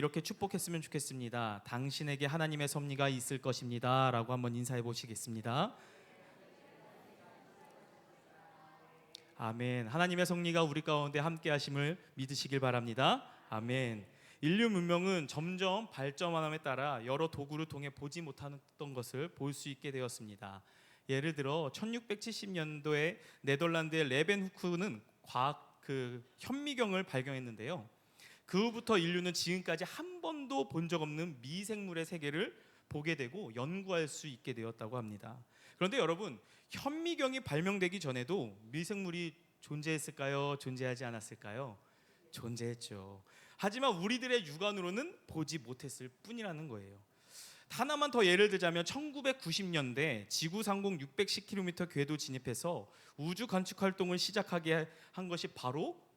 이렇게 축복했으면 좋겠습니다. 당신에게 하나님의 섭리가 있을 것입니다 라고 한번 인사해 보시겠습니다. 아멘. 하나님의 섭리가 우리 가운데 함께 하심을 믿으시길 바랍니다. 아멘. 인류 문명은 점점 발전함에 따라 여러 도구를 통해 보지 못했던 것을 볼 수 있게 되었습니다. 예를 들어 1670년도에 네덜란드의 레벤후크는 과학 현미경을 발견했는데요. 그 후부터 인류는 지금까지 한 번도 본 적 없는 미생물의 세계를 보게 되고 연구할 수 있게 되었다고 합니다. 그런데 여러분, 현미경이 발명되기 전에도 미생물이 존재했을까요? 존재하지 않았을까요? 존재했죠. 하지만 우리들의 육안으로는 보지 못했을 뿐이라는 거예요. 하나만 더 예를 들자면 1990년대 지구 상공 610km 궤도 진입해서 우주 관측 활동을 시작하게 한 것이 바로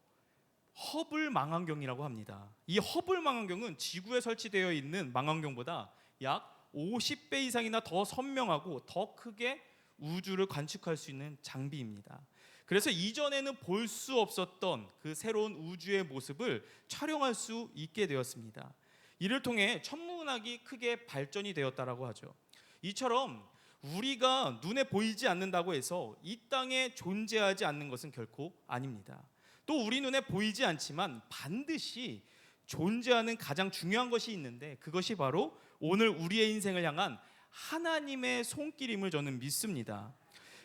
허블 망원경이라고 합니다. 이 허블 망원경은 지구에 설치되어 있는 망원경보다 약 50배 이상이나 더 선명하고 더 크게 우주를 관측할 수 있는 장비입니다. 그래서 이전에는 볼 수 없었던 그 새로운 우주의 모습을 촬영할 수 있게 되었습니다. 이를 통해 천문학이 크게 발전이 되었다라고 하죠. 이처럼 우리가 눈에 보이지 않는다고 해서 이 땅에 존재하지 않는 것은 결코 아닙니다. 또 우리 눈에 보이지 않지만 반드시 존재하는 가장 중요한 것이 있는데 그것이 바로 오늘 우리의 인생을 향한 하나님의 손길임을 저는 믿습니다.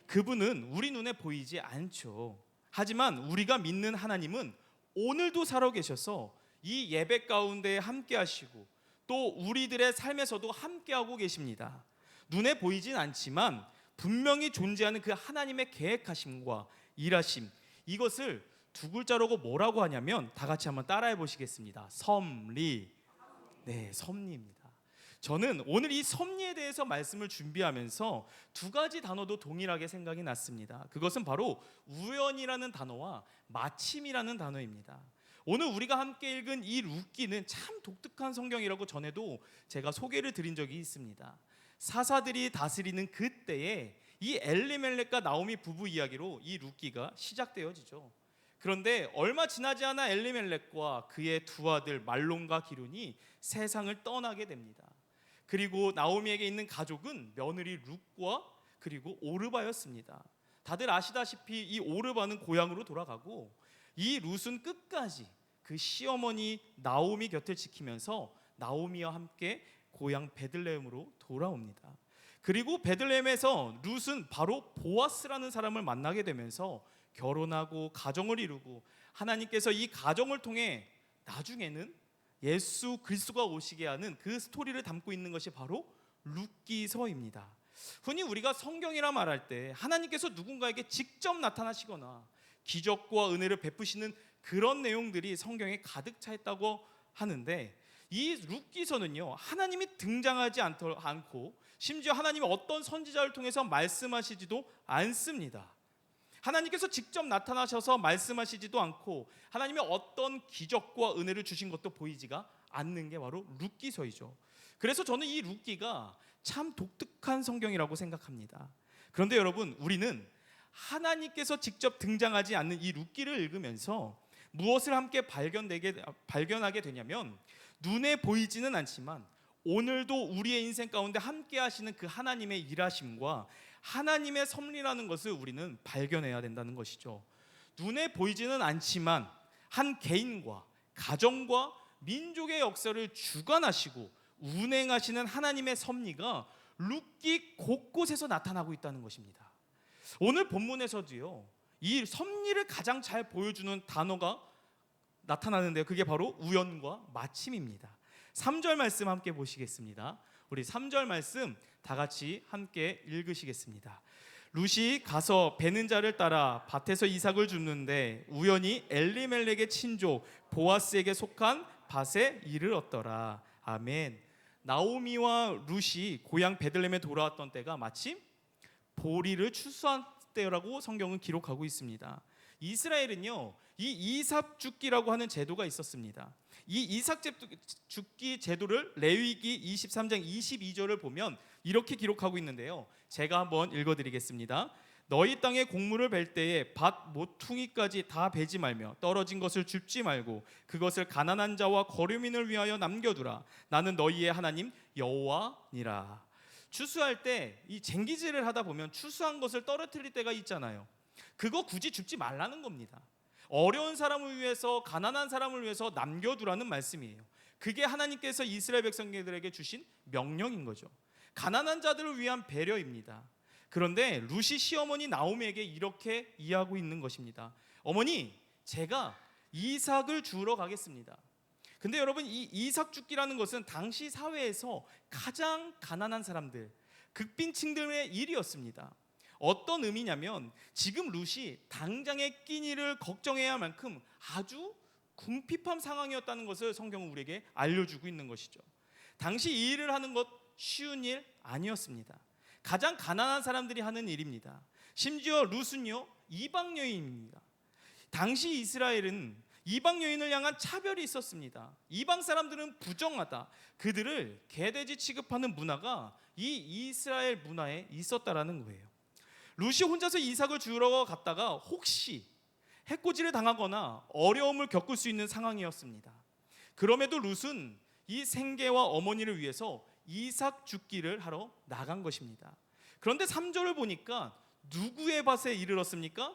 그분은 우리 눈에 보이지 않죠. 하지만 우리가 믿는 하나님은 오늘도 살아계셔서 이 예배 가운데 함께 하시고 또 우리들의 삶에서도 함께하고 계십니다. 눈에 보이진 않지만 분명히 존재하는 그 하나님의 계획하심과 일하심, 이것을 두 글자로 뭐라고 하냐면 다 같이 한번 따라해 보시겠습니다. 섭리. 네, 섭리입니다. 저는 오늘 이 섭리에 대해서 말씀을 준비하면서 두 가지 단어도 동일하게 생각이 났습니다. 그것은 바로 우연이라는 단어와 마침이라는 단어입니다. 오늘 우리가 함께 읽은 이 룻기는 참 독특한 성경이라고 전에도 제가 소개를 드린 적이 있습니다. 사사들이 다스리는 그때에 이 엘리멜렉과 나오미 부부 이야기로 이 룻기가 시작되어지죠. 그런데 얼마 지나지 않아 엘리멜렉과 그의 두 아들 말론과 기륜이 세상을 떠나게 됩니다. 그리고 나오미에게 있는 가족은 며느리 룻과 그리고 오르바였습니다. 다들 아시다시피 이 오르바는 고향으로 돌아가고 이 룻은 끝까지 그 시어머니 나오미 곁을 지키면서 나오미와 함께 고향 베들레헴으로 돌아옵니다. 그리고 베들레헴에서 룻은 바로 보아스라는 사람을 만나게 되면서 결혼하고 가정을 이루고 하나님께서 이 가정을 통해 나중에는 예수 그리스도가 오시게 하는 그 스토리를 담고 있는 것이 바로 룻기서입니다. 흔히 우리가 성경이라 말할 때 하나님께서 누군가에게 직접 나타나시거나 기적과 은혜를 베푸시는 그런 내용들이 성경에 가득 차 있다고 하는데 이 룻기서는요, 하나님이 등장하지 않고 심지어 하나님이 어떤 선지자를 통해서 말씀하시지도 않습니다. 하나님께서 직접 나타나셔서 말씀하시지도 않고 하나님이 어떤 기적과 은혜를 주신 것도 보이지가 않는 게 바로 룻기서이죠. 그래서 저는 이 룻기가 참 독특한 성경이라고 생각합니다. 그런데 여러분, 우리는 하나님께서 직접 등장하지 않는 이 룻기를 읽으면서 무엇을 함께 발견하게 되냐면 눈에 보이지는 않지만 오늘도 우리의 인생 가운데 함께 하시는 그 하나님의 일하심과 하나님의 섭리라는 것을 우리는 발견해야 된다는 것이죠. 눈에 보이지는 않지만 한 개인과 가정과 민족의 역사를 주관하시고 운행하시는 하나님의 섭리가 룻기 곳곳에서 나타나고 있다는 것입니다. 오늘 본문에서도요, 이 섭리를 가장 잘 보여주는 단어가 나타나는데요, 그게 바로 우연과 마침입니다. 3절 말씀 함께 보시겠습니다. 우리 3절 말씀 다 같이 함께 읽으시겠습니다. 룻이 가서 베는 자를 따라 밭에서 이삭을 줍는데 우연히 엘리멜렉의 친족 보아스에게 속한 밭에 이르렀더라. 아멘. 나오미와 룻이 고향 베들레헴에 돌아왔던 때가 마침 보리를 추수한 때라고 성경은 기록하고 있습니다. 이스라엘은요, 이 이삭 줍기라고 하는 제도가 있었습니다. 이 이삭 줍기 제도를 레위기 23장 22절을 보면 이렇게 기록하고 있는데요, 제가 한번 읽어드리겠습니다. 너희 땅에 곡물을 벨 때에 밭 모퉁이까지 다 베지 말며 떨어진 것을 줍지 말고 그것을 가난한 자와 거류민을 위하여 남겨두라. 나는 너희의 하나님 여호와니라. 추수할 때 이 쟁기질을 하다 보면 추수한 것을 떨어뜨릴 때가 있잖아요. 그거 굳이 줍지 말라는 겁니다. 어려운 사람을 위해서, 가난한 사람을 위해서 남겨두라는 말씀이에요. 그게 하나님께서 이스라엘 백성들에게 주신 명령인 거죠. 가난한 자들을 위한 배려입니다. 그런데 룻이 시어머니 나오미에게 이렇게 이해하고 있는 것입니다. 어머니, 제가 이삭을 주우러 가겠습니다. 근데 여러분, 이 이삭 줍기라는 것은 당시 사회에서 가장 가난한 사람들, 극빈층들의 일이었습니다. 어떤 의미냐면 지금 룻이 당장의 끼니를 걱정해야 할 만큼 아주 궁핍한 상황이었다는 것을 성경은 우리에게 알려주고 있는 것이죠. 당시 이 일을 하는 것 쉬운 일 아니었습니다. 가장 가난한 사람들이 하는 일입니다. 심지어 룻은요, 이방 여인입니다. 당시 이스라엘은 이방 여인을 향한 차별이 있었습니다. 이방 사람들은 부정하다, 그들을 개돼지 취급하는 문화가 이 이스라엘 문화에 있었다라는 거예요. 룻이 혼자서 이삭을 주우러 갔다가 혹시 해코지를 당하거나 어려움을 겪을 수 있는 상황이었습니다. 그럼에도 룻은 이 생계와 어머니를 위해서 이삭 줍기를 하러 나간 것입니다. 그런데 3절을 보니까 누구의 밭에 이르렀습니까?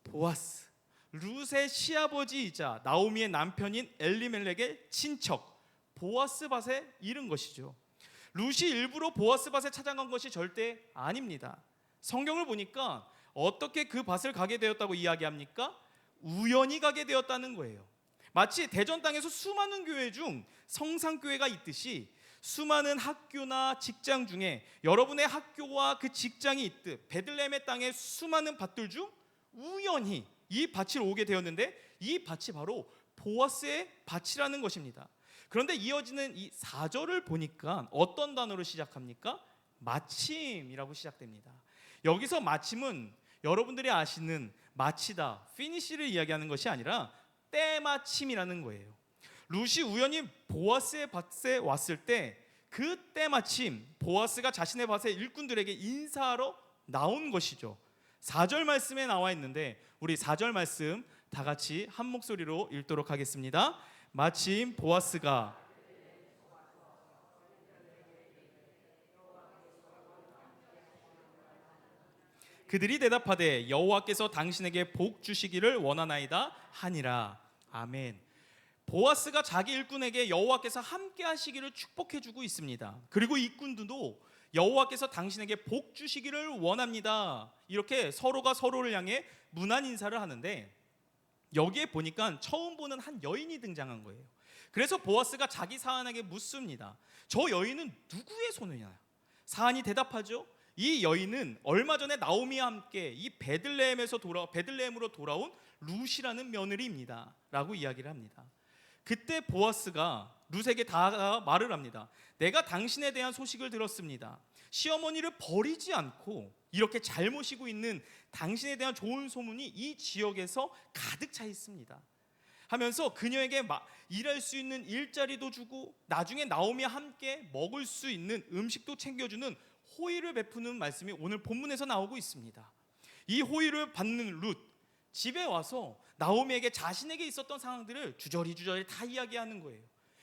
보아스, 룻의 시아버지이자 나오미의 남편인 엘리멜렉의 친척 보아스 밭에 이른 것이죠. 룻이 일부러 보아스 밭에 찾아간 것이 절대 아닙니다. 성경을 보니까 어떻게 그 밭을 가게 되었다고 이야기합니까? 우연히 가게 되었다는 거예요. 마치 대전 땅에서 수많은 교회 중 성산교회가 있듯이 수많은 학교나 직장 중에 여러분의 학교와 그 직장이 있듯 베들레헴의 땅에 수많은 밭들 중 우연히 이 밭을 오게 되었는데 이 밭이 바로 보아스의 밭이라는 것입니다. 그런데 이어지는 이 4절을 보니까 어떤 단어로 시작합니까? 마침이라고 시작됩니다. 여기서 마침은 여러분들이 아시는 마치다, 피니시를 이야기하는 것이 아니라 때마침이라는 거예요. 룻이 우연히 보아스의 밭에 왔을 때 그 때마침 보아스가 자신의 밭에 일꾼들에게 인사하러 나온 것이죠. 4절 말씀에 나와 있는데 우리 4절 말씀 다 같이 한 목소리로 읽도록 하겠습니다. 마침 보아스가 그들이 대답하되 여호와께서 당신에게 복 주시기를 원하나이다 하니라. 아멘. 보아스가 자기 일꾼에게 여호와께서 함께 하시기를 축복해 주고 있습니다. 그리고 일꾼들도 여호와께서 당신에게 복 주시기를 원합니다, 이렇게 서로가 서로를 향해 문안 인사를 하는데 여기에 보니까 처음 보는 한 여인이 등장한 거예요. 그래서 보아스가 자기 사안에게 묻습니다. 저 여인은 누구의 소녀냐? 사안이 대답하죠. 이 여인은 얼마 전에 나오미와 함께 이 베들레헴으로 돌아온 룻이라는 며느리입니다 라고 이야기를 합니다. 그때 보아스가 룻에게 다 말을 합니다. 내가 당신에 대한 소식을 들었습니다. 시어머니를 버리지 않고 이렇게 잘 모시고 있는 당신에 대한 좋은 소문이 이 지역에서 가득 차 있습니다 하면서 그녀에게 일할 수 있는 일자리도 주고 나중에 나오미와 함께 먹을 수 있는 음식도 챙겨주는 호의를 베푸는 말씀이 오늘 본문에서 나오고 있습니다. 이 호의를 받는 룻, 집에 와서 나오미에게 자신에게 있었던 상황들을 주저리 다 이야기하는 거예요.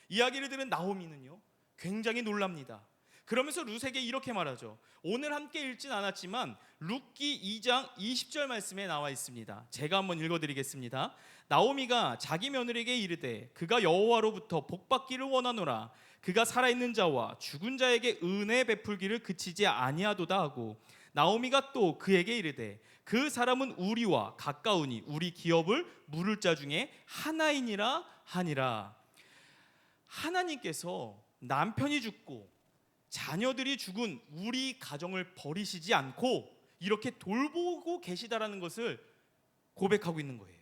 이야기를 들은 나오미는요 굉장히 놀랍니다. 그러면서 룻에게 이렇게 말하죠. 오늘 함께 읽진 않았지만 룻기 2장 20절 말씀에 나와 있습니다. 제가 한번 읽어드리겠습니다. 나오미가 자기 며느리에게 이르되 그가 여호와로부터 복받기를 원하노라. 그가 살아있는 자와 죽은 자에게 은혜 베풀기를 그치지 아니하도다 하고 나오미가 또 그에게 이르되 그 사람은 우리와 가까우니 우리 기업을 물을 자 중에 하나이니라 하니라. 하나님께서 남편이 죽고 자녀들이 죽은 우리 가정을 버리시지 않고 이렇게 돌보고 계시다라는 것을 고백하고 있는 거예요.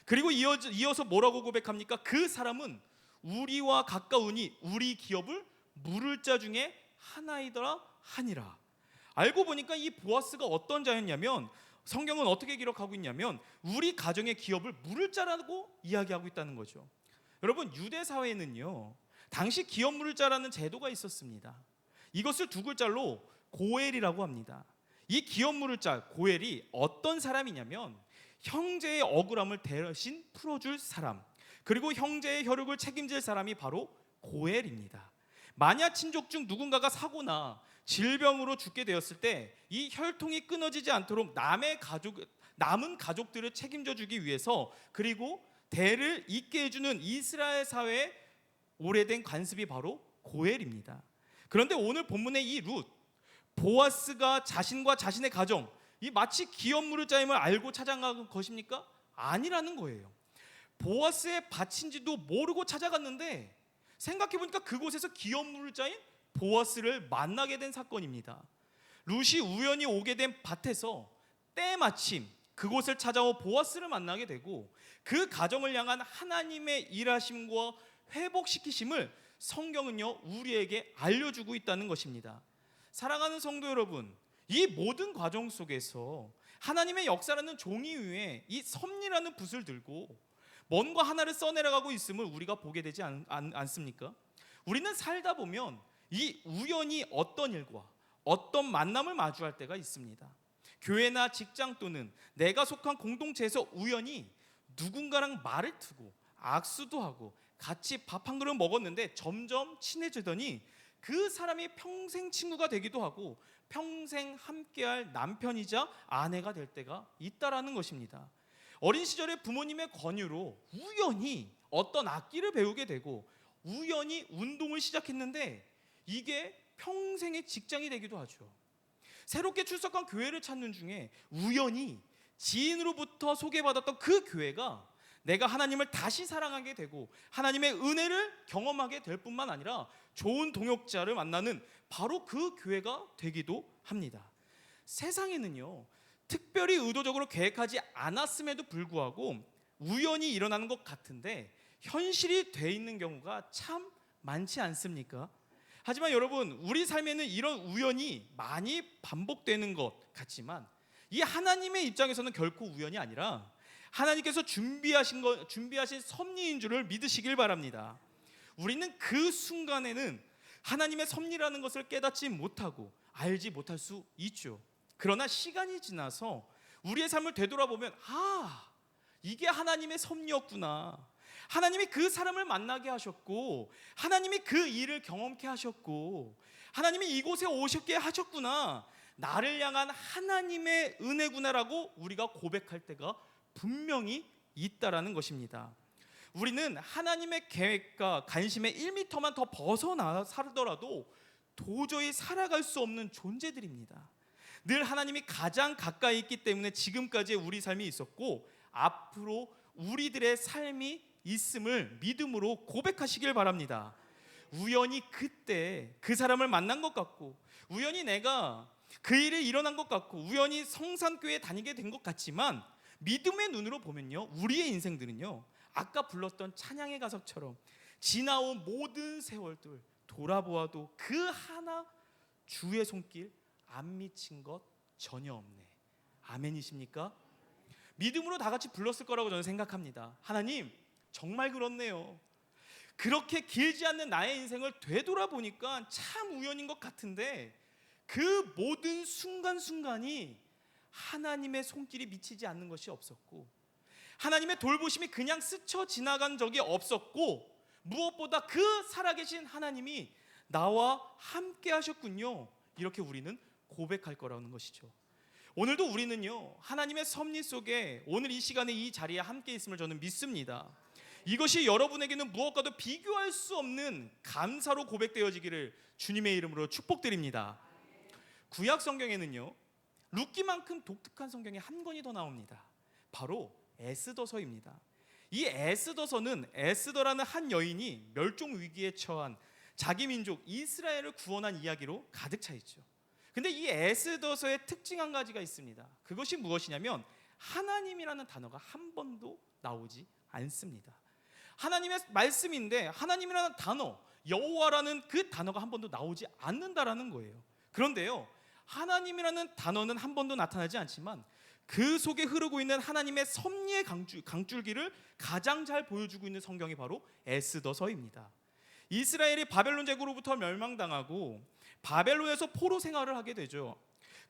그리고 이어서 뭐라고 고백합니까? 그 사람은 우리와 가까우니 우리 기업을 물을 자 중에 하나이더라 하니라. 알고 보니까 이 보아스가 어떤 자였냐면 성경은 어떻게 기록하고 있냐면 우리 가정의 기업을 물을 자라고 이야기하고 있다는 거죠. 여러분, 유대 사회에는요 당시 기업 물을 자라는 제도가 있었습니다. 이것을 두 글자로 고엘이라고 합니다. 이 기업 물자 고엘이 어떤 사람이냐면 형제의 억울함을 대신 풀어줄 사람, 그리고 형제의 혈육을 책임질 사람이 바로 고엘입니다. 만약 친족 중 누군가가 사고나 질병으로 죽게 되었을 때 이 혈통이 끊어지지 않도록 남은 가족들을 책임져 주기 위해서, 그리고 대를 잇게 해주는 이스라엘 사회의 오래된 관습이 바로 고엘입니다. 그런데 오늘 본문의 이 룻, 보아스가 자신과 자신의 가정, 이 마치 기업 물자임을 알고 찾아간 것입니까? 아니라는 거예요. 보아스의 밭인지도 모르고 찾아갔는데 생각해보니까 그곳에서 기업 물자인 보아스를 만나게 된 사건입니다. 룻이 우연히 오게 된 밭에서 때마침 그곳을 찾아오 보아스를 만나게 되고, 그 가정을 향한 하나님의 일하심과 회복시키심을 성경은요 우리에게 알려주고 있다는 것입니다. 사랑하는 성도 여러분, 이 모든 과정 속에서 하나님의 역사라는 종이 위에 이 섭리라는 붓을 들고 뭔가 하나를 써내려가고 있음을 우리가 보게 되지 않습니까? 우리는 살다 보면 이 우연히 어떤 일과 어떤 만남을 마주할 때가 있습니다. 교회나 직장 또는 내가 속한 공동체에서 우연히 누군가랑 말을 트고 악수도 하고 같이 밥 한 그릇 먹었는데 점점 친해지더니 그 사람이 평생 친구가 되기도 하고 평생 함께할 남편이자 아내가 될 때가 있다라는 것입니다. 어린 시절에 부모님의 권유로 우연히 어떤 악기를 배우게 되고 우연히 운동을 시작했는데 이게 평생의 직장이 되기도 하죠. 새롭게 출석한 교회를 찾는 중에 우연히 지인으로부터 소개받았던 그 교회가 내가 하나님을 다시 사랑하게 되고 하나님의 은혜를 경험하게 될 뿐만 아니라 좋은 동역자를 만나는 바로 그 교회가 되기도 합니다. 세상에는요 특별히 의도적으로 계획하지 않았음에도 불구하고 우연히 일어나는 것 같은데 현실이 돼 있는 경우가 참 많지 않습니까? 하지만 여러분, 우리 삶에는 이런 우연이 많이 반복되는 것 같지만 이 하나님의 입장에서는 결코 우연이 아니라 하나님께서 준비하신 섭리인 줄을 믿으시길 바랍니다. 우리는 그 순간에는 하나님의 섭리라는 것을 깨닫지 못하고 알지 못할 수 있죠. 그러나 시간이 지나서 우리의 삶을 되돌아보면 이게 하나님의 섭리였구나. 하나님이 그 사람을 만나게 하셨고 하나님이 그 일을 경험케 하셨고 하나님이 이곳에 오셨게 하셨구나. 나를 향한 하나님의 은혜구나라고 우리가 고백할 때가 분명히 있다라는 것입니다. 우리는 하나님의 계획과 관심에 1m만 더 벗어나 살더라도 도저히 살아갈 수 없는 존재들입니다. 늘 하나님이 가장 가까이 있기 때문에 지금까지의 우리 삶이 있었고 앞으로 우리들의 삶이 있음을 믿음으로 고백하시길 바랍니다. 우연히 그때 그 사람을 만난 것 같고 우연히 내가 그 일이 일어난 것 같고 우연히 성산교회에 다니게 된 것 같지만 믿음의 눈으로 보면요 우리의 인생들은요 아까 불렀던 찬양의 가사처럼 지나온 모든 세월들 돌아보아도 그 하나 주의 손길 안 미친 것 전혀 없네. 아멘이십니까? 믿음으로 다 같이 불렀을 거라고 저는 생각합니다. 하나님 정말 그렇네요. 그렇게 길지 않는 나의 인생을 되돌아보니까 참 우연인 것 같은데 그 모든 순간순간이 하나님의 손길이 미치지 않는 것이 없었고 하나님의 돌보심이 그냥 스쳐 지나간 적이 없었고 무엇보다 그 살아계신 하나님이 나와 함께 하셨군요. 이렇게 우리는 고백할 거라는 것이죠. 오늘도 우리는요 하나님의 섭리 속에 오늘 이 시간에 이 자리에 함께 있음을 저는 믿습니다. 이것이 여러분에게는 무엇과도 비교할 수 없는 감사로 고백되어지기를 주님의 이름으로 축복드립니다. 구약 성경에는요 룻기만큼 독특한 성경이 한 권이 더 나옵니다. 바로 에스더서입니다. 이 에스더서는 에스더라는 한 여인이 멸종 위기에 처한 자기 민족 이스라엘을 구원한 이야기로 가득 차 있죠. 근데 이 에스더서의 특징 한 가지가 있습니다. 그것이 무엇이냐면 하나님이라는 단어가 한 번도 나오지 않습니다. 하나님의 말씀인데 하나님이라는 단어, 여호와라는 그 단어가 한 번도 나오지 않는다라는 거예요. 그런데요 하나님이라는 단어는 한 번도 나타나지 않지만 그 속에 흐르고 있는 하나님의 섭리의 강줄기를 가장 잘 보여주고 있는 성경이 바로 에스더서입니다. 이스라엘이 바벨론 제국으로부터 멸망당하고 바벨론에서 포로 생활을 하게 되죠.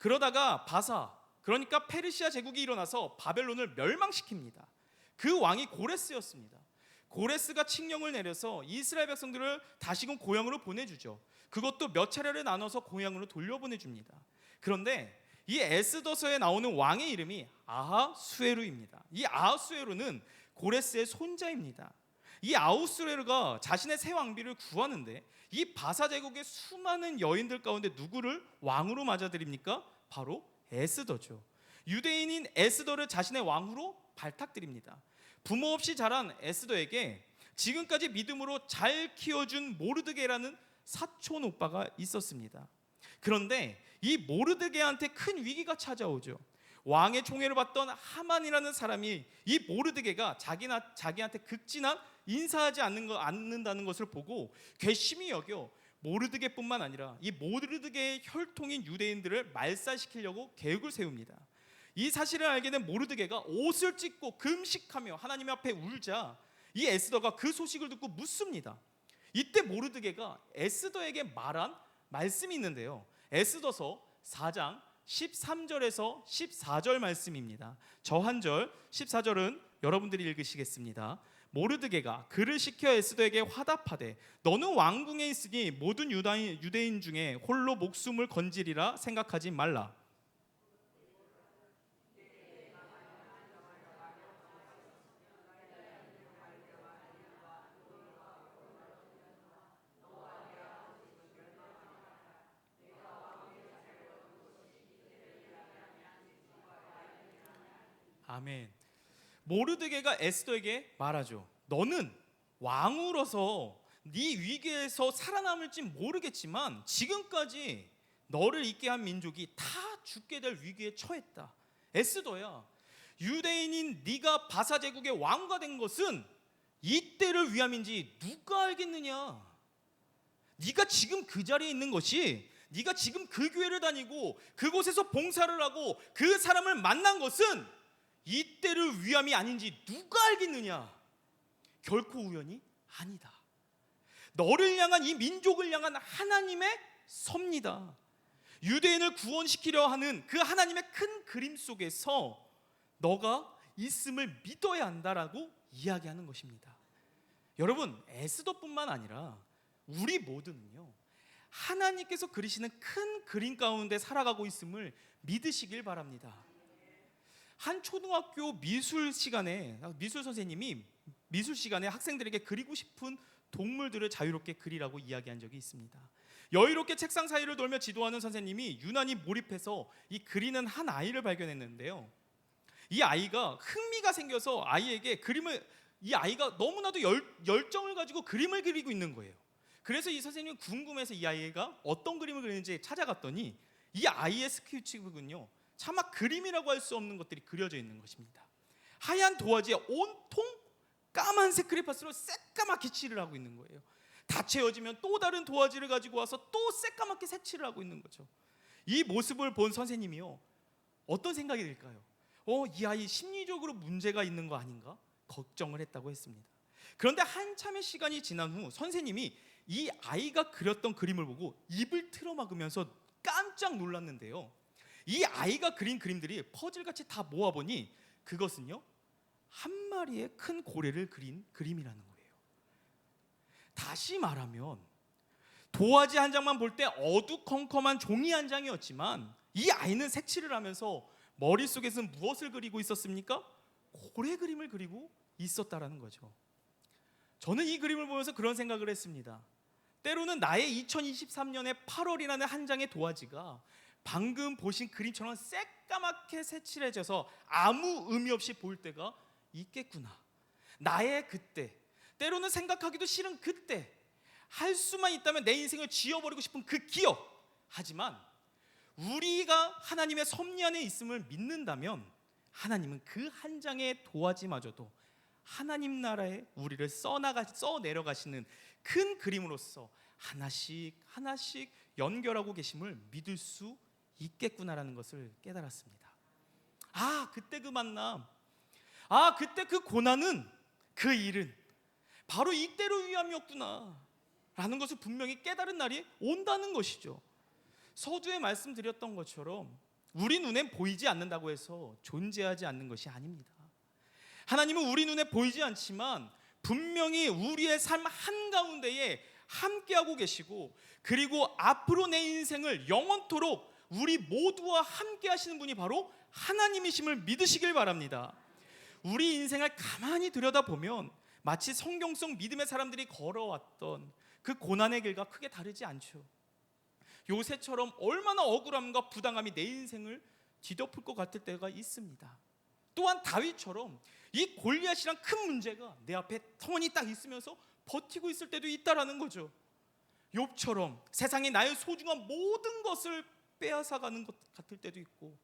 그러다가 바사, 그러니까 페르시아 제국이 일어나서 바벨론을 멸망시킵니다. 그 왕이 고레스였습니다. 고레스가 칙령을 내려서 이스라엘 백성들을 다시금 고향으로 보내주죠. 그것도 몇 차례를 나눠서 고향으로 돌려보내줍니다. 그런데 이 에스더서에 나오는 왕의 이름이 아하수에루입니다. 이 아하수에루는 고레스의 손자입니다. 이 아하수에루가 자신의 새 왕비를 구하는데 이 바사 제국의 수많은 여인들 가운데 누구를 왕으로 맞아들입니까? 바로 에스더죠. 유대인인 에스더를 자신의 왕으로 발탁드립니다. 부모 없이 자란 에스더에게 지금까지 믿음으로 잘 키워준 모르드게라는 사촌 오빠가 있었습니다. 그런데 이 모르드게한테 큰 위기가 찾아오죠. 왕의 총애를 받던 하만이라는 사람이 이 모르드게가 자기한테 극진한 인사하지 않는다는 것을 보고 괘씸히 여겨 모르드게뿐만 아니라 이 모르드게의 혈통인 유대인들을 말살시키려고 계획을 세웁니다. 이 사실을 알게 된 모르드게가 옷을 찢고 금식하며 하나님 앞에 울자 이 에스더가 그 소식을 듣고 묻습니다. 이때 모르드게가 에스더에게 말한 말씀이 있는데요. 에스더서 4장 13절에서 14절 말씀입니다. 저 한 절 14절은 여러분들이 읽으시겠습니다. 모르드게가 그를 시켜 에스더에게 화답하되 너는 왕궁에 있으니 모든 유대인 중에 홀로 목숨을 건지리라 생각하지 말라. 아멘. 모르드게가 에스더에게 말하죠. 너는 왕으로서 네 위기에서 살아남을지 모르겠지만 지금까지 너를 있게 한 민족이 다 죽게 될 위기에 처했다. 에스더야, 유대인인 네가 바사 제국의 왕과 된 것은 이때를 위함인지 누가 알겠느냐? 네가 지금 그 자리에 있는 것이, 네가 지금 그 교회를 다니고 그곳에서 봉사를 하고 그 사람을 만난 것은 이때를 위함이 아닌지 누가 알겠느냐? 결코 우연이 아니다. 너를 향한, 이 민족을 향한 하나님의 섭니다. 유대인을 구원시키려 하는 그 하나님의 큰 그림 속에서 너가 있음을 믿어야 한다라고 이야기하는 것입니다. 여러분, 에스더뿐만 아니라 우리 모두는요, 하나님께서 그리시는 큰 그림 가운데 살아가고 있음을 믿으시길 바랍니다. 한 초등학교 미술 시간에 미술 선생님이 미술 시간에 학생들에게 그리고 싶은 동물들을 자유롭게 그리라고 이야기한 적이 있습니다. 여유롭게 책상 사이를 돌며 지도하는 선생님이 유난히 몰입해서 이 그리는 한 아이를 발견했는데요. 이 아이가 흥미가 생겨서 이 아이가 너무나도 열정을 가지고 그림을 그리고 있는 거예요. 그래서 이 선생님이 궁금해서 이 아이가 어떤 그림을 그리는지 찾아갔더니 이 아이의 스케치북은요, 차마 그림이라고 할 수 없는 것들이 그려져 있는 것입니다. 하얀 도화지에 온통 까만색 크레파스로 새까맣게 칠을 하고 있는 거예요. 다 채워지면 또 다른 도화지를 가지고 와서 또 새까맣게 색칠을 하고 있는 거죠. 이 모습을 본 선생님이요, 어떤 생각이 들까요? 이 아이 심리적으로 문제가 있는 거 아닌가? 걱정을 했다고 했습니다. 그런데 한참의 시간이 지난 후 선생님이 이 아이가 그렸던 그림을 보고 입을 틀어막으면서 깜짝 놀랐는데요. 이 아이가 그린 그림들이 퍼즐같이 다 모아보니 그것은요, 한 마리의 큰 고래를 그린 그림이라는 거예요. 다시 말하면 도화지 한 장만 볼 때 어두컴컴한 종이 한 장이었지만 이 아이는 색칠을 하면서 머릿속에서는 무엇을 그리고 있었습니까? 고래 그림을 그리고 있었다라는 거죠. 저는 이 그림을 보면서 그런 생각을 했습니다. 때로는 나의 2023년의 8월이라는 한 장의 도화지가 방금 보신 그림처럼 새까맣게 색칠해져서 아무 의미 없이 보일 때가 있겠구나. 나의 그때, 때로는 생각하기도 싫은 그때, 할 수만 있다면 내 인생을 지워버리고 싶은 그 기억. 하지만 우리가 하나님의 섭리 안에 있음을 믿는다면 하나님은 그 한 장의 도화지마저도 하나님 나라에 우리를 써내려가시는 큰 그림으로서 하나씩 하나씩 연결하고 계심을 믿을 수 있겠구나라는 것을 깨달았습니다. 그때 그 만남, 그때 그 고난은, 그 일은 바로 이때를 위함이었구나 라는 것을 분명히 깨달은 날이 온다는 것이죠. 서두에 말씀드렸던 것처럼 우리 눈엔 보이지 않는다고 해서 존재하지 않는 것이 아닙니다. 하나님은 우리 눈에 보이지 않지만 분명히 우리의 삶 한가운데에 함께하고 계시고, 그리고 앞으로 내 인생을 영원토록 우리 모두와 함께 하시는 분이 바로 하나님이심을 믿으시길 바랍니다. 우리 인생을 가만히 들여다보면 마치 성경 속 믿음의 사람들이 걸어왔던 그 고난의 길과 크게 다르지 않죠. 요새처럼 얼마나 억울함과 부당함이 내 인생을 뒤덮을 것 같을 때가 있습니다. 또한 다윗처럼 이 골리앗이란 큰 문제가 내 앞에 턴이 딱 있으면서 버티고 있을 때도 있다라는 거죠. 욥처럼 세상이 나의 소중한 모든 것을 빼앗아가는 것 같을 때도 있고,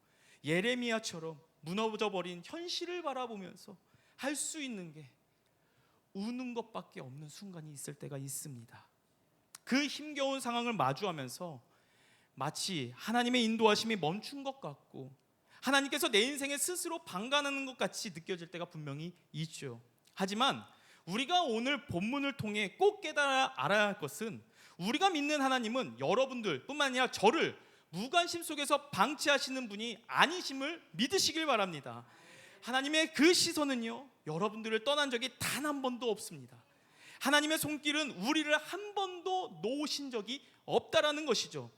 예레미야처럼 무너져버린 현실을 바라보면서 할 수 있는 게 우는 것밖에 없는 순간이 있을 때가 있습니다. 그 힘겨운 상황을 마주하면서 마치 하나님의 인도하심이 멈춘 것 같고, 하나님께서 내 인생에 스스로 방관하는 것 같이 느껴질 때가 분명히 있죠. 하지만 우리가 오늘 본문을 통해 꼭 깨달아 알아야 할 것은, 우리가 믿는 하나님은 여러분들 뿐만 아니라 저를 무관심 속에서 방치하시는 분이 아니심을 믿으시길 바랍니다. 하나님의 그 시선은요, 여러분들을 떠난 적이 단 한 번도 없습니다. 하나님의 손길은 우리를 한 번도 놓으신 적이 없다라는 것이죠.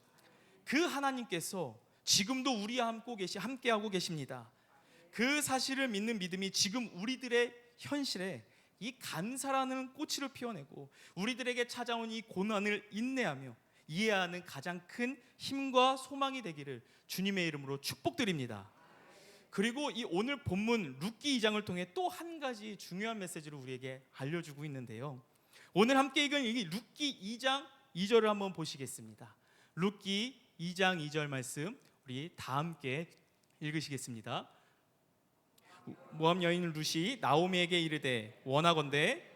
그 하나님께서 지금도 우리와 함께하고 계십니다. 그 사실을 믿는 믿음이 지금 우리들의 현실에 이 감사라는 꽃을 피워내고, 우리들에게 찾아온 이 고난을 인내하며 이해하는 가장 큰 힘과 소망이 되기를 주님의 이름으로 축복드립니다. 그리고 이 오늘 본문 룻기 2장을 통해 또 한 가지 중요한 메시지를 우리에게 알려주고 있는데요, 오늘 함께 읽은 이 룻기 2장 2절을 한번 보시겠습니다. 룻기 2장 2절 말씀 우리 다 함께 읽으시겠습니다. 모압 여인 룻이 나오미에게 이르되 원하건대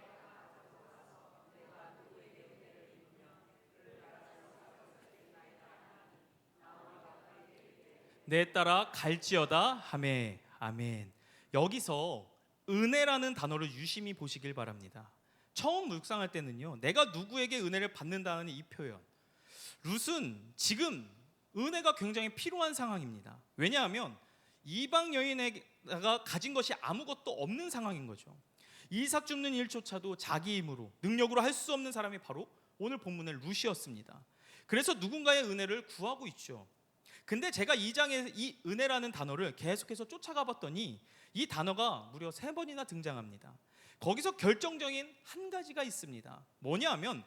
내 따라 갈지어다 하매. 아멘. 여기서 은혜라는 단어를 유심히 보시길 바랍니다. 처음 묵상할 때는요, 내가 누구에게 은혜를 받는다는 이 표현, 룻은 지금 은혜가 굉장히 필요한 상황입니다. 왜냐하면 이방 여인에가 가진 것이 아무것도 없는 상황인 거죠. 이삭 줍는 일조차도 자기 힘으로 능력으로 할 수 없는 사람이 바로 오늘 본문의 룻이었습니다. 그래서 누군가의 은혜를 구하고 있죠. 근데 제가 이 장에 이 은혜라는 단어를 계속해서 쫓아가 봤더니 이 단어가 무려 3번이나 등장합니다. 거기서 결정적인 한 가지가 있습니다. 뭐냐하면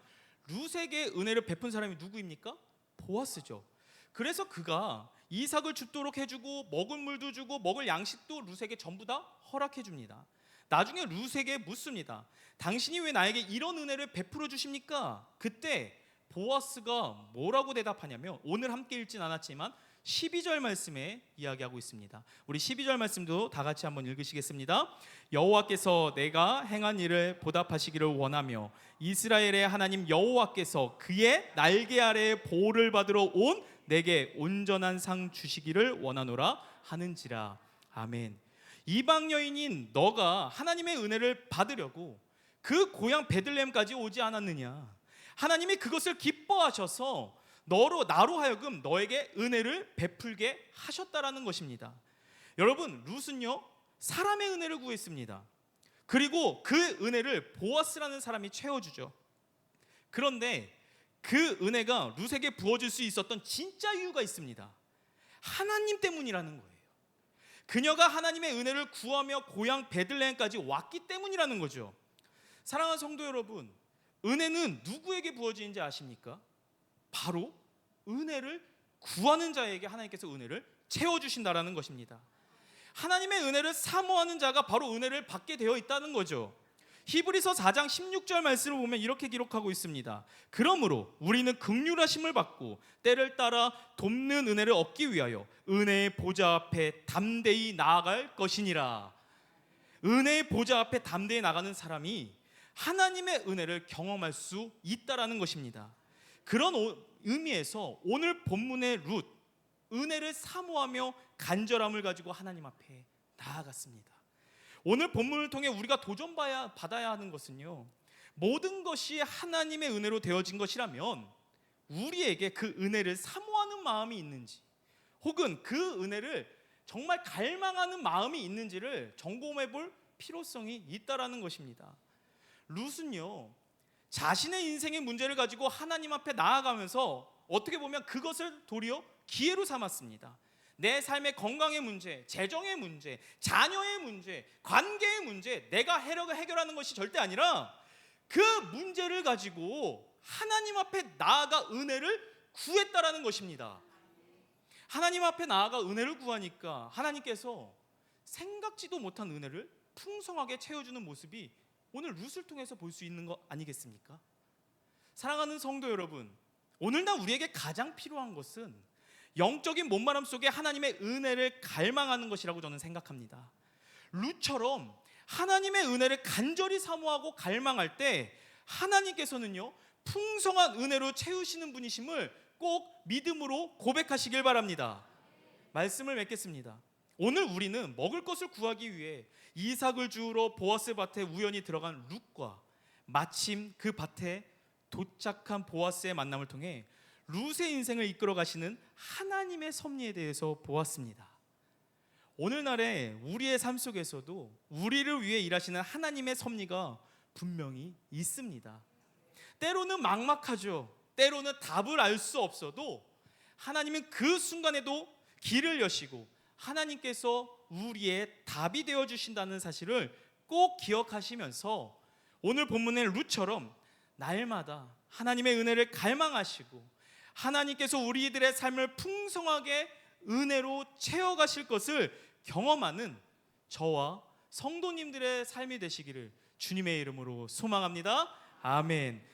룻에게 은혜를 베푼 사람이 누구입니까? 보아스죠. 그래서 그가 이삭을 죽도록 해주고 먹을 물도 주고 먹을 양식도 룻에게 전부 다 허락해 줍니다. 나중에 룻에게 묻습니다. 당신이 왜 나에게 이런 은혜를 베풀어 주십니까? 그때 보아스가 뭐라고 대답하냐면, 오늘 함께 읽진 않았지만 12절 말씀에 이야기하고 있습니다. 우리 12절 말씀도 다 같이 한번 읽으시겠습니다. 여호와께서 내가 행한 일을 보답하시기를 원하며 이스라엘의 하나님 여호와께서 그의 날개 아래에 보호를 받으러 온 내게 온전한 상 주시기를 원하노라 하는지라. 아멘. 이방 여인인 너가 하나님의 은혜를 받으려고 그 고향 베들레헴까지 오지 않았느냐? 하나님이 그것을 기뻐하셔서 나로 하여금 너에게 은혜를 베풀게 하셨다라는 것입니다. 여러분, 룻은요 사람의 은혜를 구했습니다. 그리고 그 은혜를 보아스라는 사람이 채워주죠. 그런데 그 은혜가 룻에게 부어질 수 있었던 진짜 이유가 있습니다. 하나님 때문이라는 거예요. 그녀가 하나님의 은혜를 구하며 고향 베들레헴까지 왔기 때문이라는 거죠. 사랑하는 성도 여러분, 은혜는 누구에게 부어지는지 아십니까? 바로 은혜를 구하는 자에게 하나님께서 은혜를 채워주신다라는 것입니다. 하나님의 은혜를 사모하는 자가 바로 은혜를 받게 되어 있다는 거죠. 히브리서 4장 16절 말씀을 보면 이렇게 기록하고 있습니다. 그러므로 우리는 긍휼하심을 받고 때를 따라 돕는 은혜를 얻기 위하여 은혜의 보좌 앞에 담대히 나아갈 것이니라. 은혜의 보좌 앞에 담대히 나가는 사람이 하나님의 은혜를 경험할 수 있다라는 것입니다. 그런 의미에서 오늘 본문의 룻, 은혜를 사모하며 간절함을 가지고 하나님 앞에 나아갔습니다. 오늘 본문을 통해 우리가 도전받아야 하는 것은요, 모든 것이 하나님의 은혜로 되어진 것이라면 우리에게 그 은혜를 사모하는 마음이 있는지, 혹은 그 은혜를 정말 갈망하는 마음이 있는지를 점검해 볼 필요성이 있다라는 것입니다. 룻은요, 자신의 인생의 문제를 가지고 하나님 앞에 나아가면서 어떻게 보면 그것을 도리어 기회로 삼았습니다. 내 삶의 건강의 문제, 재정의 문제, 자녀의 문제, 관계의 문제, 내가 해결하는 것이 절대 아니라 그 문제를 가지고 하나님 앞에 나아가 은혜를 구했다라는 것입니다. 하나님 앞에 나아가 은혜를 구하니까 하나님께서 생각지도 못한 은혜를 풍성하게 채워주는 모습이 오늘 룻을 통해서 볼 수 있는 거 아니겠습니까? 사랑하는 성도 여러분, 오늘날 우리에게 가장 필요한 것은 영적인 몸바람 속에 하나님의 은혜를 갈망하는 것이라고 저는 생각합니다. 룻처럼 하나님의 은혜를 간절히 사모하고 갈망할 때 하나님께서는요, 풍성한 은혜로 채우시는 분이심을 꼭 믿음으로 고백하시길 바랍니다. 말씀을 맺겠습니다. 오늘 우리는 먹을 것을 구하기 위해 이삭을 주우러 보아스 밭에 우연히 들어간 룻과 마침 그 밭에 도착한 보아스의 만남을 통해 룻의 인생을 이끌어 가시는 하나님의 섭리에 대해서 보았습니다. 오늘날에 우리의 삶 속에서도 우리를 위해 일하시는 하나님의 섭리가 분명히 있습니다. 때로는 막막하죠. 때로는 답을 알 수 없어도 하나님은 그 순간에도 길을 여시고 하나님께서 우리의 답이 되어 주신다는 사실을 꼭 기억하시면서 오늘 본문의 룻처럼 날마다 하나님의 은혜를 갈망하시고 하나님께서 우리들의 삶을 풍성하게 은혜로 채워가실 것을 경험하는 저와 성도님들의 삶이 되시기를 주님의 이름으로 소망합니다. 아멘.